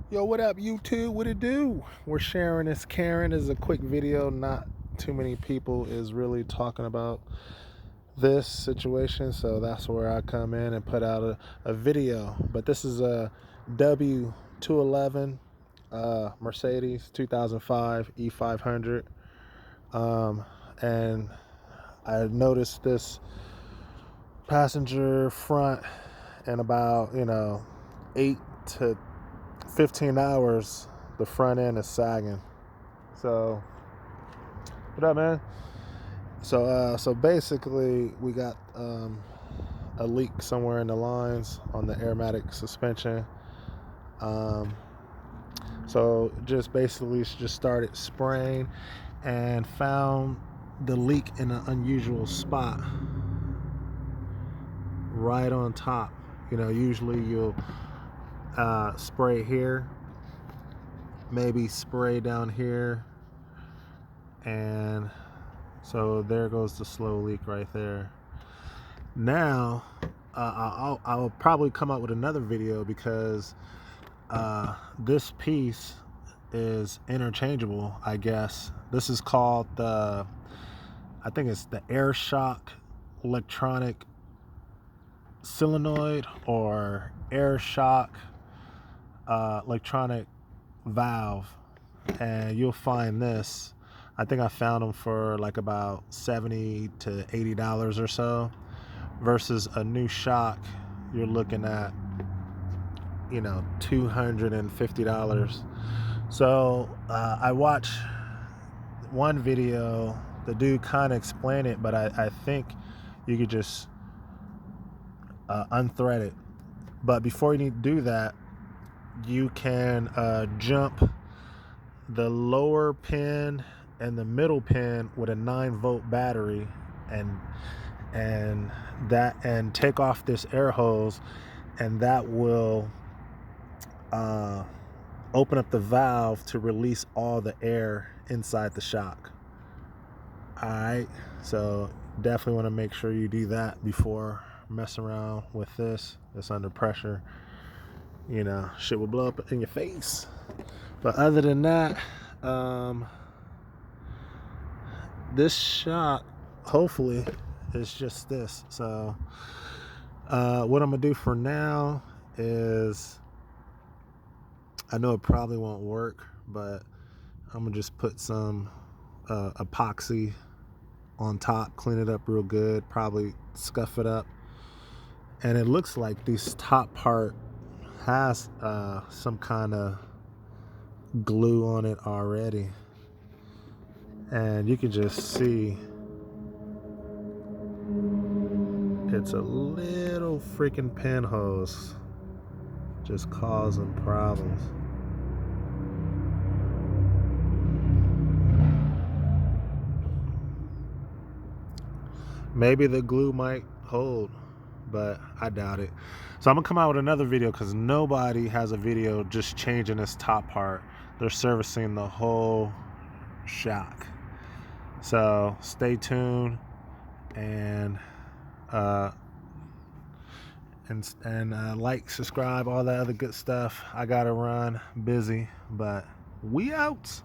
Yo, what up, YouTube? What it do? We're sharing this Karen. This is a quick video. Not too many people is really talking about this situation, so that's where I come in and put out a video. But this is a w211 Mercedes 2005 E500, and I noticed this passenger front in about 8 to 15 hours the front end is sagging. So what up, man? So basically we got a leak somewhere in the lines on the airmatic suspension. So just basically just started spraying and found the leak in an unusual spot right on top. Usually you'll spray here, maybe spray down here, and so there goes the slow leak right there. Now I'll probably come out with another video because this piece is interchangeable, I guess. This is called I think it's the air shock electronic solenoid or air shock electronic valve, and you'll find this. I think I found them for like about $70 to $80 or so, versus a new shock you're looking at $250. So I watched one video, the dude kind of explained it, but I think you could just unthread it. But before you need to do that, you can jump the lower pin and the middle pin with a 9-volt battery, and take off this air hose, and that will open up the valve to release all the air inside the shock. All right, so definitely want to make sure you do that before messing around with this. It's under pressure, shit will blow up in your face. But other than that, this shot hopefully is just this. So what I'm gonna do for now is, I know it probably won't work, but I'm gonna just put some epoxy on top, clean it up real good, probably scuff it up. And it looks like this top part has some kind of glue on it already, and you can just see it's a little freaking pin hose just causing problems. Maybe the glue might hold, but I doubt it. So I'm gonna come out with another video because nobody has a video just changing this top part. They're servicing the whole shock. So stay tuned, and like, subscribe, all that other good stuff. I gotta run, busy, but we out.